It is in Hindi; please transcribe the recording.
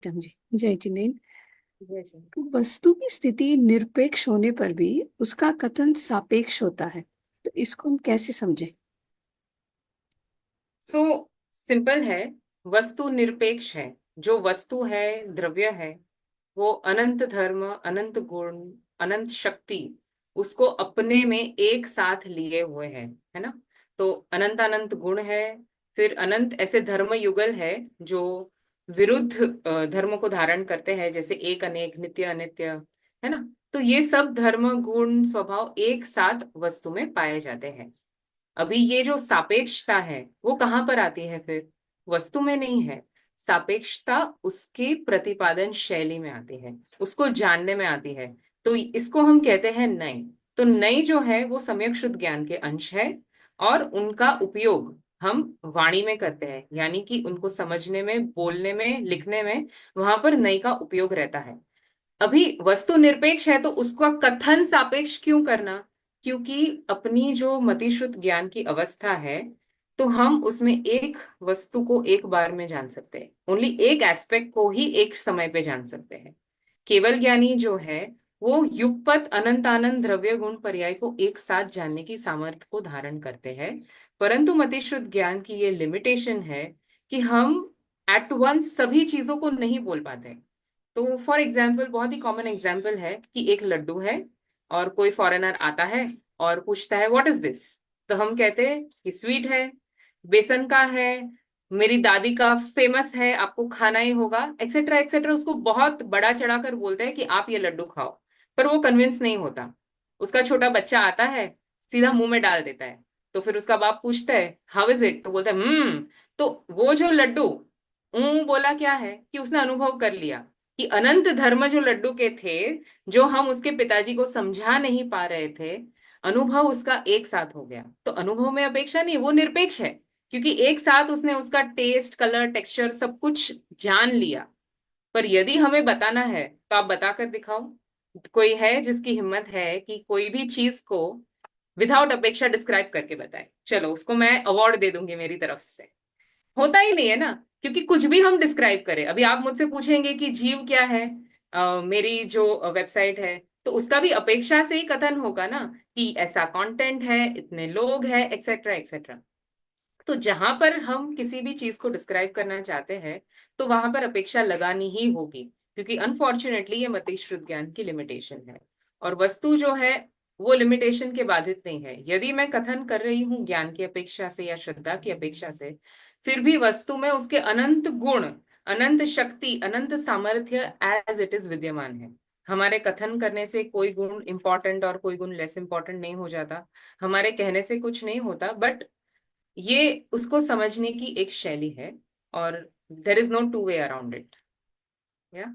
एकदम जी। जय जिनेन्द्र। जय श्री। तो वस्तु की स्थिति निरपेक्ष होने पर भी उसका कथन सापेक्ष होता है, तो इसको हम कैसे समझें? सो सिंपल है। वस्तु निरपेक्ष है। जो वस्तु है, द्रव्य है, वो अनंत धर्म, अनंत गुण, अनंत शक्ति उसको अपने में एक साथ लिए हुए है ना। तो अनंत अनंत गुण है, फिर अनंत ऐसे धर्म युगल है जो विरुद्ध धर्म को धारण करते हैं, जैसे एक अनेक, नित्य अनित्य, है ना। तो ये सब धर्म गुण स्वभाव एक साथ वस्तु में पाए जाते हैं। अभी ये जो सापेक्षता है वो कहाँ पर आती है फिर? वस्तु में नहीं है। सापेक्षता उसके प्रतिपादन शैली में आती है, उसको जानने में आती है। तो इसको हम कहते हैं नय। तो नय जो है वो सम्यक शुद्ध ज्ञान के अंश है, और उनका उपयोग हम वाणी में करते हैं, यानी कि उनको समझने में, बोलने में, लिखने में, वहां पर नय का उपयोग रहता है। अभी वस्तु निरपेक्ष है तो उसका कथन सापेक्ष क्यों करना? क्योंकि अपनी जो मतिश्रुत ज्ञान की अवस्था है, तो हम उसमें एक वस्तु को एक बार में जान सकते हैं, ओनली एक एस्पेक्ट को ही एक समय पे जान सकते हैं। केवल ज्ञानी जो है वो युगपत अनंतानंद द्रव्य गुण पर्याय को एक साथ जानने की सामर्थ्य को धारण करते हैं। परंतु मतिश्रुत ज्ञान की ये लिमिटेशन है कि हम एट वंस सभी चीजों को नहीं बोल पाते। तो फॉर एग्जाम्पल, बहुत ही कॉमन एग्जाम्पल है कि एक लड्डू है और कोई फॉरेनर आता है और पूछता है व्हाट इज दिस। तो हम कहते हैं कि स्वीट है, बेसन का है, मेरी दादी का फेमस है, आपको खाना ही होगा, एक्सेट्रा एक्सेट्रा। उसको बहुत बड़ा चढ़ाकर बोलते हैं कि आप ये लड्डू खाओ, पर वो कन्विंस नहीं होता। उसका छोटा बच्चा आता है, सीधा मुंह में डाल देता है। तो फिर उसका बाप पूछता है हाउ इज इट, तो बोलता है तो वो जो लड्डू बोला क्या है कि उसने अनुभव कर लिया कि अनंत धर्म जो लड्डू के थे, जो हम उसके पिताजी को समझा नहीं पा रहे थे, अनुभव उसका एक साथ हो गया। तो अनुभव में अपेक्षा नहीं, वो निरपेक्ष है, क्योंकि एक साथ उसने उसका टेस्ट, कलर, टेक्सचर सब कुछ जान लिया। पर यदि हमें बताना है तो आप बताकर दिखाओ। कोई है जिसकी हिम्मत है कि कोई भी चीज को विदाउट अपेक्षा डिस्क्राइब करके बताए? चलो, उसको मैं अवार्ड दे दूंगी मेरी तरफ से। होता ही नहीं है ना, क्योंकि कुछ भी हम डिस्क्राइब करें। अभी आप मुझसे पूछेंगे कि जीव क्या है, मेरी जो वेबसाइट है, तो उसका भी अपेक्षा से ही कथन होगा ना, कि ऐसा कंटेंट है, इतने लोग हैं, एक्सेट्रा एक्सेट्रा। तो जहां पर हम किसी भी चीज को डिस्क्राइब करना चाहते हैं, तो वहां पर अपेक्षा लगानी ही होगी, क्योंकि अनफॉर्चुनेटली ये मतिश्रुत ज्ञान की लिमिटेशन है। और वस्तु जो है वो लिमिटेशन के बाधित नहीं है। यदि मैं कथन कर रही हूँ ज्ञान की अपेक्षा से या श्रद्धा की अपेक्षा से, फिर भी वस्तु में उसके अनंत गुण, अनंत शक्ति, अनंत सामर्थ्य एज इट इज विद्यमान है। हमारे कथन करने से कोई गुण इंपॉर्टेंट और कोई गुण लेस इंपॉर्टेंट नहीं हो जाता, हमारे कहने से कुछ नहीं होता, बट ये उसको समझने की एक शैली है, और there is no two way around it. या